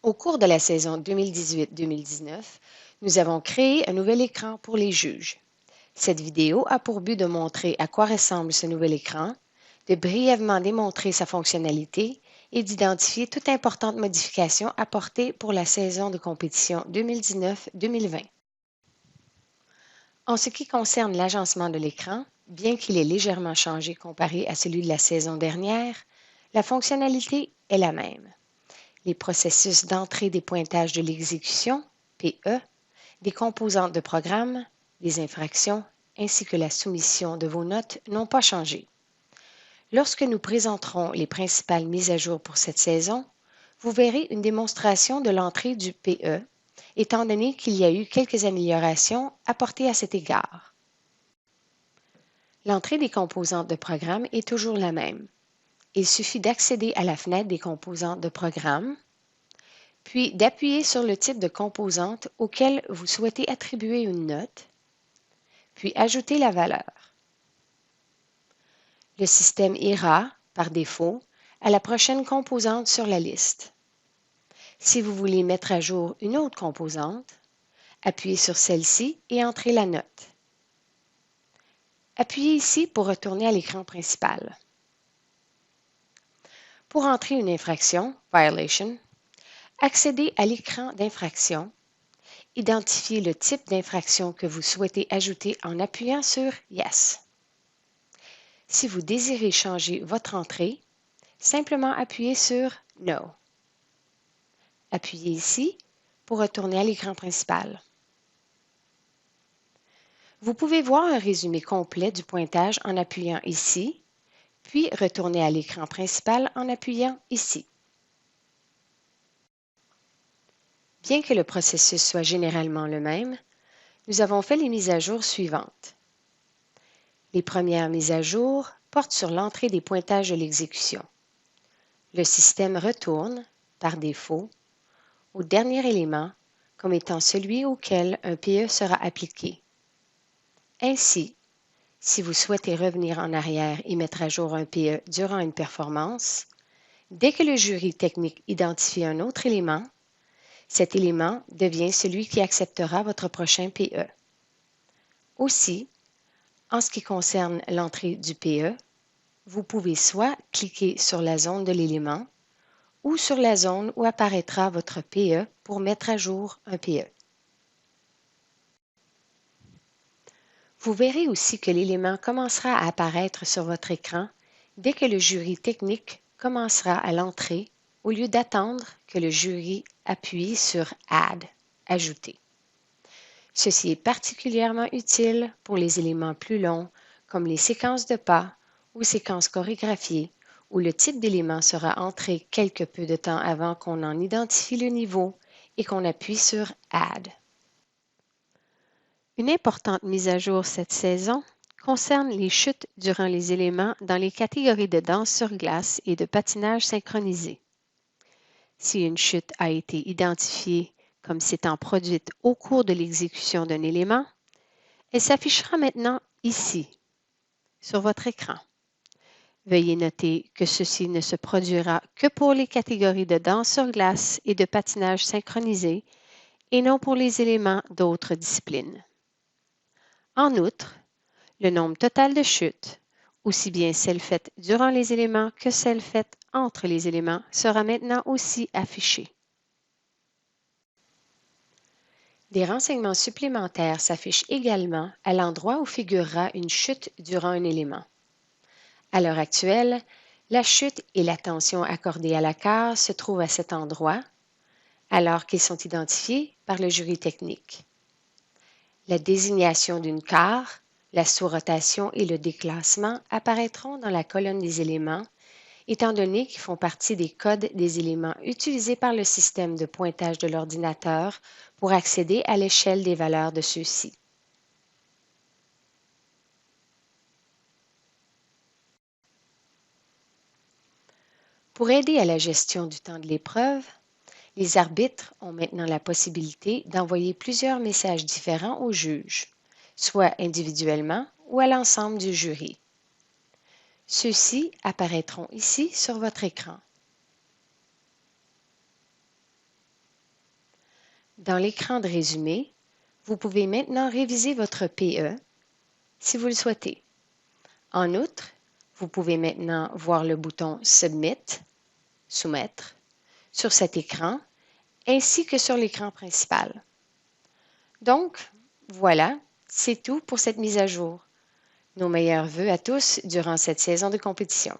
Au cours de la saison 2018-2019, nous avons créé un nouvel écran pour les juges. Cette vidéo a pour but de montrer à quoi ressemble ce nouvel écran, de brièvement démontrer sa fonctionnalité et d'identifier toute importante modification apportée pour la saison de compétition 2019-2020. En ce qui concerne l'agencement de l'écran, bien qu'il ait légèrement changé comparé à celui de la saison dernière, la fonctionnalité est la même. Les processus d'entrée des pointages de l'exécution, PE, des composantes de programme, des infractions, ainsi que la soumission de vos notes n'ont pas changé. Lorsque nous présenterons les principales mises à jour pour cette saison, vous verrez une démonstration de l'entrée du PE, étant donné qu'il y a eu quelques améliorations apportées à cet égard. L'entrée des composantes de programme est toujours la même. Il suffit d'accéder à la fenêtre des composantes de programme, puis d'appuyer sur le type de composante auquel vous souhaitez attribuer une note, puis ajouter la valeur. Le système ira, par défaut, à la prochaine composante sur la liste. Si vous voulez mettre à jour une autre composante, appuyez sur celle-ci et entrez la note. Appuyez ici pour retourner à l'écran principal. Pour entrer une infraction, violation, accédez à l'écran d'infraction, identifiez le type d'infraction que vous souhaitez ajouter en appuyant sur Yes. Si vous désirez changer votre entrée, simplement appuyez sur No. Appuyez ici pour retourner à l'écran principal. Vous pouvez voir un résumé complet du pointage en appuyant ici, puis retourner à l'écran principal en appuyant ici. Bien que le processus soit généralement le même, nous avons fait les mises à jour suivantes. Les premières mises à jour portent sur l'entrée des pointages de l'exécution. Le système retourne, par défaut, au dernier élément comme étant celui auquel un PE sera appliqué. Ainsi, si vous souhaitez revenir en arrière et mettre à jour un PE durant une performance, dès que le jury technique identifie un autre élément, cet élément devient celui qui acceptera votre prochain PE. Aussi, en ce qui concerne l'entrée du PE, vous pouvez soit cliquer sur la zone de l'élément ou sur la zone où apparaîtra votre PE pour mettre à jour un PE. Vous verrez aussi que l'élément commencera à apparaître sur votre écran dès que le jury technique commencera à l'entrée au lieu d'attendre que le jury appuie sur Add, Ajouter. Ceci est particulièrement utile pour les éléments plus longs comme les séquences de pas ou séquences chorégraphiées où le type d'élément sera entré quelque peu de temps avant qu'on en identifie le niveau et qu'on appuie sur Add. Une importante mise à jour cette saison concerne les chutes durant les éléments dans les catégories de danse sur glace et de patinage synchronisé. Si une chute a été identifiée comme s'étant produite au cours de l'exécution d'un élément, elle s'affichera maintenant ici, sur votre écran. Veuillez noter que ceci ne se produira que pour les catégories de danse sur glace et de patinage synchronisé et non pour les éléments d'autres disciplines. En outre, le nombre total de chutes, aussi bien celles faites durant les éléments que celles faites entre les éléments, sera maintenant aussi affiché. Des renseignements supplémentaires s'affichent également à l'endroit où figurera une chute durant un élément. À l'heure actuelle, la chute et l'attention accordée à la case se trouvent à cet endroit, alors qu'ils sont identifiés par le jury technique. La désignation d'une case, la sous-rotation et le déclassement apparaîtront dans la colonne des éléments, étant donné qu'ils font partie des codes des éléments utilisés par le système de pointage de l'ordinateur pour accéder à l'échelle des valeurs de ceux-ci. Pour aider à la gestion du temps de l'épreuve, les arbitres ont maintenant la possibilité d'envoyer plusieurs messages différents au juge, soit individuellement ou à l'ensemble du jury. Ceux-ci apparaîtront ici sur votre écran. Dans l'écran de résumé, vous pouvez maintenant réviser votre PE si vous le souhaitez. En outre, vous pouvez maintenant voir le bouton Submit, soumettre, sur cet écran ainsi que sur l'écran principal. Donc, voilà, c'est tout pour cette mise à jour. Nos meilleurs vœux à tous durant cette saison de compétition.